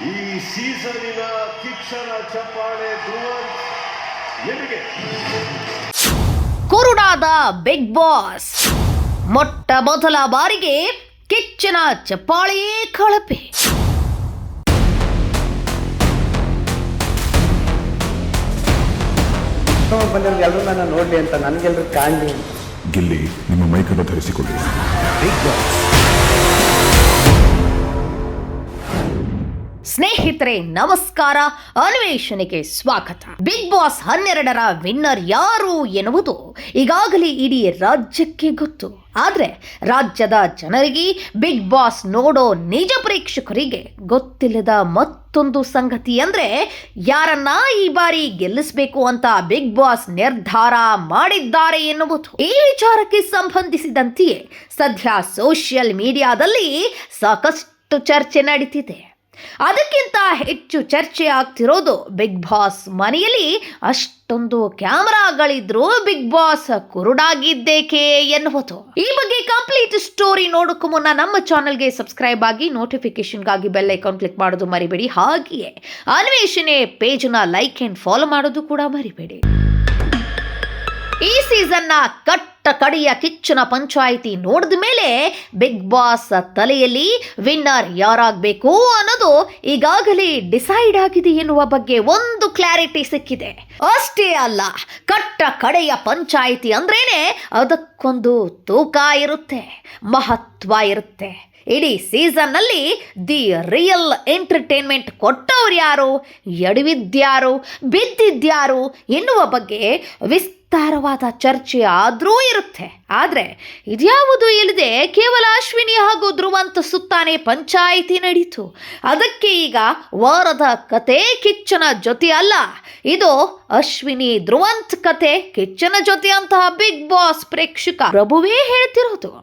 ಈ ಸೀಸನಿನ ಕಿಚ್ಚನ ಚಪ್ಪಾಳೆ ಧ್ರುವಂತ್ ನಿಮಗೆ. ಕುರುಡಾದ ಬಿಗ್ ಬಾಸ್ ಮೊಟ್ಟ ಮೊದಲ ಬಾರಿಗೆ ಕಿಚ್ಚನ ಚಪ್ಪಾಳೆಯೇ ಕಳಪೆ. ಬಂದಿರೋದು ಎಲ್ಲರೂ ನನ್ನ ನೋಡ್ಲಿ ಅಂತ, ನನಗೆಲ್ಲರೂ ಕಾಣಲಿ. ಗಿಲ್ಲಿ, ನಿಮ್ಮ ಮೈಕನ್ನು ಧರಿಸಿಕೊಳ್ಳಿ. Big boss. ಸ್ನೇಹಿತರೆ ನಮಸ್ಕಾರ, ಅನ್ವೇಷಣೆಗೆ ಸ್ವಾಗತ. ಬಿಗ್ ಬಾಸ್ 12ರ ವಿನ್ನರ್ ಯಾರು ಎನ್ನುವುದು ಈಗಾಗಲೇ ಇಡೀ ರಾಜ್ಯಕ್ಕೆ ಗೊತ್ತು. ಆದ್ರೆ ರಾಜ್ಯದ ಜನರಿಗೆ, ಬಿಗ್ ಬಾಸ್ ನೋಡೋ ನಿಜ ಪ್ರೇಕ್ಷಕರಿಗೆ ಗೊತ್ತಿಲ್ಲದ ಮತ್ತೊಂದು ಸಂಗತಿ ಅಂದ್ರೆ ಯಾರನ್ನ ಈ ಬಾರಿ ಗೆಲ್ಲಿಸಬೇಕು ಅಂತ ಬಿಗ್ ಬಾಸ್ ನಿರ್ಧಾರ ಮಾಡಿದ್ದಾರೆ ಎನ್ನುವುದು. ಈ ವಿಚಾರಕ್ಕೆ ಸಂಬಂಧಿಸಿದಂತೆಯೇ ಸದ್ಯ ಸೋಷಿಯಲ್ ಮೀಡಿಯಾದಲ್ಲಿ ಸಾಕಷ್ಟು ಚರ್ಚೆ ನಡೀತಿದೆ. ಅದಕ್ಕಿಂತ ಹೆಚ್ಚು ಚರ್ಚೆ ಆಗ್ತಿರೋದು ಬಿಗ್ ಬಾಸ್ ಮನೆಯಲ್ಲಿ ಅಷ್ಟೊಂದು ಕ್ಯಾಮರಾಗಳಿದ್ರು ಬಿಗ್ ಬಾಸ್ ಕುರುಡಾಗಿದ್ದೇಕೆ ಎನ್ನುವುದು. ಈ ಬಗ್ಗೆ ಕಂಪ್ಲೀಟ್ ಸ್ಟೋರಿ ನೋಡೋಕ್ಕೂ ಮುನ್ನ ನಮ್ಮ ಚಾನೆಲ್ಗೆ ಸಬ್ಸ್ಕ್ರೈಬ್ ಆಗಿ, ನೋಟಿಫಿಕೇಶನ್ಗಾಗಿ ಬೆಲ್ ಐಕಾನ್ ಕ್ಲಿಕ್ ಮಾಡೋದು ಮರಿಬೇಡಿ. ಹಾಗೆಯೇ ಅನ್ವೇಷಣೆ ಪೇಜ್ನ ಲೈಕ್ ಅಂಡ್ ಫಾಲೋ ಮಾಡೋದು ಕೂಡ ಮರಿಬೇಡಿ. ಈ ಸೀಸನ್ನ ಕಟ್ಟ ಕಡೆಯ ಕಿಚ್ಚನ ಪಂಚಾಯಿತಿ ನೋಡಿದ ಮೇಲೆ ಬಿಗ್ ಬಾಸ್ ತಲೆಯಲ್ಲಿ ವಿನ್ನರ್ ಯಾರಾಗಬೇಕು ಅನ್ನೋದು ಈಗಾಗಲೇ ಡಿಸೈಡ್ ಆಗಿದೆ ಎನ್ನುವ ಬಗ್ಗೆ ಒಂದು ಕ್ಲಾರಿಟಿ ಸಿಕ್ಕಿದೆ. ಅಷ್ಟೇ ಅಲ್ಲ, ಕಟ್ಟ ಕಡೆಯ ಪಂಚಾಯಿತಿ ಅಂದ್ರೇನೆ ಅದಕ್ಕೊಂದು ತೂಕ ಇರುತ್ತೆ, ಮಹತ್ವ ಇರುತ್ತೆ. ಇಡೀ ಸೀಸನ್ನಲ್ಲಿ ದಿ ರಿಯಲ್ ಎಂಟರ್ಟೈನ್ಮೆಂಟ್ ಕೊಟ್ಟವ್ರು ಯಾರು, ಎಡವಿದ್ಯಾರು, ಬಿದ್ದಿದ್ಯಾರು ಎನ್ನುವ ಬಗ್ಗೆ ವಿಸ್ತಾರವಾದ ಚರ್ಚೆ ಆದರೂ ಇರುತ್ತೆ. ಆದರೆ ಇದ್ಯಾವುದು ಇಲ್ಲದೆ ಕೇವಲ ಅಶ್ವಿನಿ ಹಾಗೂ ಧ್ರುವಂತ್ ಸುತ್ತಾನೆ ಪಂಚಾಯಿತಿ ನಡೀತು. ಅದಕ್ಕೆ ಈಗ ವಾರದ ಕತೆ ಕಿಚ್ಚನ ಜೊತೆ ಅಲ್ಲ, ಇದು ಅಶ್ವಿನಿ ಧ್ರುವಂತ್ ಕತೆ ಕಿಚ್ಚನ ಜೊತೆ ಅಂತ ಬಿಗ್ ಬಾಸ್ ಪ್ರೇಕ್ಷಕ ಪ್ರಭುವೇ ಹೇಳ್ತಿರೋದು.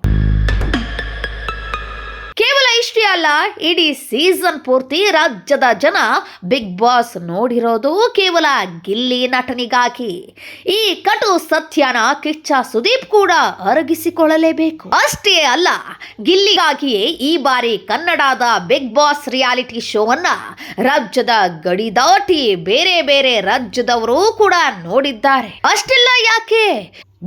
ಕೇವಲ ಇಷ್ಟೇ ಅಲ್ಲ, ಇಡೀ ಸೀಸನ್ ಪೂರ್ತಿ ರಾಜ್ಯದ ಜನ ಬಿಗ್ ಬಾಸ್ ನೋಡಿರೋದು ಕೇವಲ ಗಿಲ್ಲಿ ನಟನಿಗಾಗಿ. ಈ ಕಟು ಸತ್ಯನ ಕಿಚ್ಚ ಸುದೀಪ್ ಕೂಡ ಅರಗಿಸಿಕೊಳ್ಳಲೇಬೇಕು. ಅಷ್ಟೇ ಅಲ್ಲ, ಗಿಲ್ಲಿಗಾಗಿಯೇ ಈ ಬಾರಿ ಕನ್ನಡದ ಬಿಗ್ ಬಾಸ್ ರಿಯಾಲಿಟಿ ಶೋವನ್ನ ರಾಜ್ಯದ ಗಡಿ ದಾಟಿ ಬೇರೆ ಬೇರೆ ರಾಜ್ಯದವರು ಕೂಡ ನೋಡಿದ್ದಾರೆ. ಅಷ್ಟೆಲ್ಲ ಯಾಕೆ,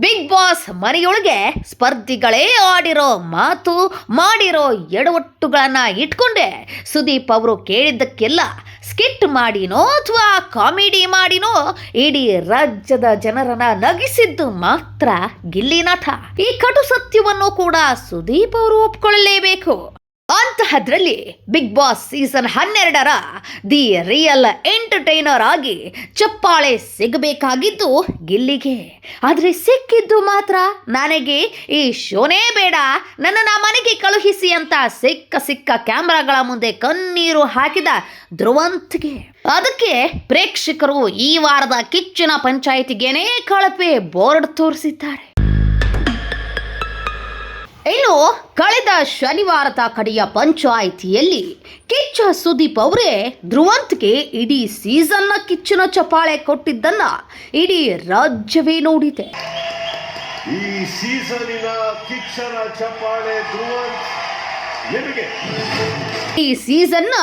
ಬಿಗ್ ಬಾಸ್ ಮನೆಯೊಳಗೆ ಸ್ಪರ್ಧಿಗಳೇ ಆಡಿರೋ ಮಾತು, ಮಾಡಿರೋ ಎಡವಟ್ಟುಗಳನ್ನ ಇಟ್ಕೊಂಡೆ ಸುದೀಪ್ ಅವರು ಕೇಳಿದ್ದಕ್ಕೆಲ್ಲ ಸ್ಕಿಟ್ ಮಾಡಿನೋ ಅಥವಾ ಕಾಮಿಡಿ ಮಾಡಿನೋ ಇಡೀ ರಾಜ್ಯದ ಜನರನ್ನ ನಗಿಸಿದ್ದು ಮಾತ್ರ ಗಿಲ್ಲಿ ನಟ. ಈ ಕಟು ಸತ್ಯವನ್ನು ಕೂಡ ಸುದೀಪ್ ಅವರು ಒಪ್ಕೊಳ್ಳಲೇಬೇಕು. ಅಂತಹದ್ರಲ್ಲಿ ಬಿಗ್ ಬಾಸ್ ಸೀಸನ್ 12ರ ದಿ ರಿಯಲ್ ಎಂಟರ್ಟೈನರ್ ಆಗಿ ಚಪ್ಪಾಳೆ ಸಿಗಬೇಕಾಗಿದ್ದು ಗಿಲ್ಲಿಗೆ. ಆದರೆ ಸಿಕ್ಕಿದ್ದು ಮಾತ್ರ ನನಗೆ ಈ ಶೋನೇ ಬೇಡ, ನನ್ನನ್ನು ಮನೆಗೆ ಕಳುಹಿಸಿ ಅಂತ ಸಿಕ್ಕ ಕ್ಯಾಮ್ರಾಗಳ ಮುಂದೆ ಕಣ್ಣೀರು ಹಾಕಿದ ಧ್ರುವಂತ್ಗೆ. ಅದಕ್ಕೆ ಪ್ರೇಕ್ಷಕರು ಈ ವಾರದ ಕಿಚ್ಚನ ಪಂಚಾಯಿತಿಗೇನೆ ಕಳಪೆ ಬೋರ್ಡ್ ತೋರಿಸಿದ್ದಾರೆ. ಇನ್ನು ಕಳೆದ ಶನಿವಾರದ ಕಡೆಯ ಪಂಚಾಯಿತಿಯಲ್ಲಿ ಕಿಚ್ಚ ಸುದೀಪ್ ಅವರೇ ಧ್ರುವಂತ್ಗೆ ಇಡೀ ಸೀಸನ್ನ ಕಿಚ್ಚನ ಚಪ್ಪಾಳೆ ಕೊಟ್ಟಿದ್ದನ್ನ ಇಡೀ ರಾಜ್ಯವೇ ನೋಡಿದೆ. ಈ ಸೀಸನಿನ ಕಿಚ್ಚನ ಚಪ್ಪಾಳೆ ಧ್ರುವಂತ್ ನಿಮಗೆ. ಈ ಸೀಸನ್ನ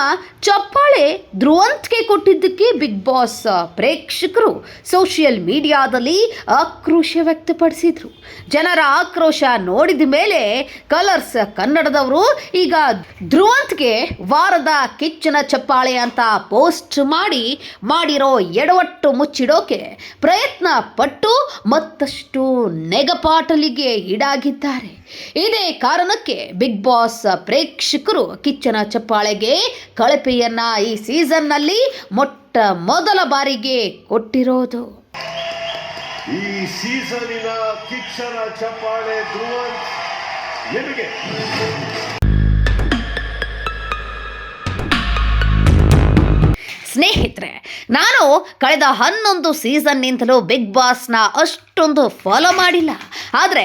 ಚಪ್ಪಾಳೆ ಧ್ರುವಂತ್ಗೆ ಕೊಟ್ಟಿದ್ದಕ್ಕೆ ಬಿಗ್ ಬಾಸ್ ಪ್ರೇಕ್ಷಕರು ಸೋಷಿಯಲ್ ಮೀಡಿಯಾದಲ್ಲಿ ಆಕ್ರೋಶ ವ್ಯಕ್ತಪಡಿಸಿದ್ರು. ಜನರ ಆಕ್ರೋಶ ನೋಡಿದ ಮೇಲೆ ಕಲರ್ಸ್ ಕನ್ನಡದವರು ಈಗ ಧ್ರುವಂತ್ಗೆ ವಾರದ ಕಿಚ್ಚನ ಚಪ್ಪಾಳೆ ಅಂತ ಪೋಸ್ಟ್ ಮಾಡಿರೋ ಎಡವಟ್ಟು ಮುಚ್ಚಿಡೋಕೆ ಪ್ರಯತ್ನ ಪಟ್ಟು ಮತ್ತಷ್ಟು ನೆಗಪಾಟಲಿಗೆ ಈಡಾಗಿದ್ದಾರೆ. ಇದೇ ಕಾರಣಕ್ಕೆ ಬಿಗ್ ಬಾಸ್ ಪ್ರೇಕ್ಷಕರು ಕಿಚ್ಚನ ಚಪ್ಪಾಳೆಗೆ ಕಳಪೆಯನ್ನ ಈ ಸೀಸನ್ನಲ್ಲಿ ಮೊಟ್ಟ ಮೊದಲ ಬಾರಿಗೆ ಕೊಟ್ಟಿರೋದು. ಈ ಸೀಸನಿನ ಕಿಚ್ಚನ ಚಪ್ಪಾಳೆ ಧ್ರುವಂತ್ ನಿಮಗೆ. ಸ್ನೇಹಿತರೆ, ನಾನು ಕಳೆದ 11 ಸೀಸನ್ನಿಂದಲೂ ಬಿಗ್ ಬಾಸ್ನ ಅಷ್ಟು ಅಷ್ಟೊಂದು ಫಾಲೋ ಮಾಡಿಲ್ಲ. ಆದರೆ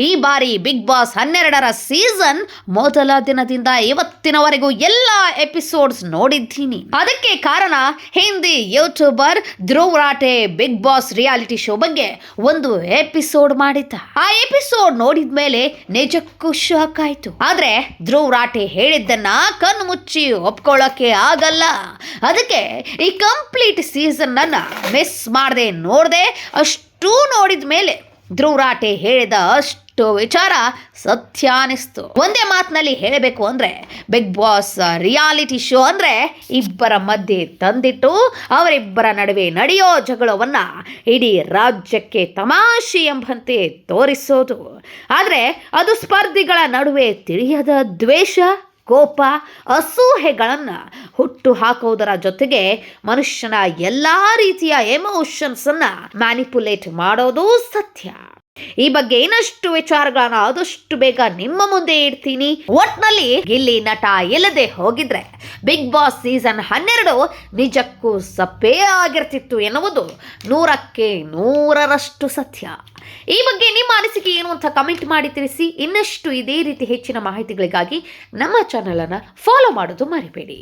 ಈ ಬಾರಿ ಬಿಗ್ ಬಾಸ್ 12ರ ಸೀಸನ್ ಮೊದಲ ದಿನದಿಂದ ಇವತ್ತಿನವರೆಗೂ ಎಲ್ಲ ಎಪಿಸೋಡ್ಸ್ ನೋಡಿದ್ದೀನಿ. ಅದಕ್ಕೆ ಕಾರಣ Hindi YouTuber Dhruv Rathee big boss reality show ಬಗ್ಗೆ ಒಂದು ಎಪಿಸೋಡ್ ಮಾಡಿದ್ದ. ಆ ಎಪಿಸೋಡ್ ನೋಡಿದ ಮೇಲೆ ನಿಜಕ್ಕೂ ಶಾಕ್ ಆಯ್ತು. ಆದ್ರೆ ಧ್ರುವ್ ರಾಟೆ ಹೇಳಿದ್ದನ್ನ ಕಣ್ಣು ಮುಚ್ಚಿ ಒಪ್ಕೊಳ್ಳೋಕೆ ಆಗಲ್ಲ. ಅದಕ್ಕೆ ಈ ಕಂಪ್ಲೀಟ್ ಸೀಸನ್ ಅನ್ನ ಮಿಸ್ ಮಾಡದೆ ನೋಡದೆ ಅಷ್ಟು ನೋಡಿದ ಮೇಲೆ ಧ್ರುವ್ ರಾಟೆ ಹೇಳಿದ ಅಷ್ಟು ವಿಚಾರ ಸತ್ಯ ಅನಿಸ್ತು. ಒಂದೇ ಮಾತಿನಲ್ಲಿ ಹೇಳಬೇಕು ಅಂದ್ರೆ ಬಿಗ್ ಬಾಸ್ ರಿಯಾಲಿಟಿ ಶೋ ಅಂದ್ರೆ ಇಬ್ಬರ ಮಧ್ಯೆ ತಂದಿಟ್ಟು ಅವರಿಬ್ಬರ ನಡುವೆ ನಡೆಯೋ ಜಗಳವನ್ನ ಇಡೀ ರಾಜ್ಯಕ್ಕೆ ತಮಾಷೆ ಎಂಬಂತೆ ತೋರಿಸೋದು. ಆದರೆ ಅದು ಸ್ಪರ್ಧಿಗಳ ನಡುವೆ ತಿಳಿಯದ ದ್ವೇಷ, ಕೋಪ, ಅಸೂಹೆಗಳನ್ನು ಹುಟ್ಟು ಹಾಕೋದರ ಜೊತೆಗೆ ಮನುಷ್ಯನ ಎಲ್ಲ ರೀತಿಯ ಎಮೋಷನ್ಸನ್ನು ಮ್ಯಾನಿಪುಲೇಟ್ ಮಾಡೋದು ಸತ್ಯ. ಈ ಬಗ್ಗೆ ಇನ್ನಷ್ಟು ವಿಚಾರಗಳನ್ನ ಆದಷ್ಟು ಬೇಗ ನಿಮ್ಮ ಮುಂದೆ ಇಡ್ತೀನಿ. ಒಟ್ನಲ್ಲಿ ಗಿಲ್ಲಿ ನಟ ಇಲ್ಲದೆ ಹೋಗಿದ್ರೆ ಬಿಗ್ ಬಾಸ್ ಸೀಸನ್ 12 ನಿಜಕ್ಕೂ ಸಪ್ಪೇ ಆಗಿರ್ತಿತ್ತು ಎನ್ನುವುದು 100ಕ್ಕೆ 100ರಷ್ಟು ಸತ್ಯ. ಈ ಬಗ್ಗೆ ನಿಮ್ಮ ಅನಿಸಿಕೆ ಏನು ಅಂತ ಕಮೆಂಟ್ ಮಾಡಿ ತಿಳಿಸಿ. ಇನ್ನಷ್ಟು ಇದೇ ರೀತಿ ಹೆಚ್ಚಿನ ಮಾಹಿತಿಗಳಿಗಾಗಿ ನಮ್ಮ ಚಾನಲ್ ಅನ್ನು ಫಾಲೋ ಮಾಡೋದು ಮರಿಬೇಡಿ.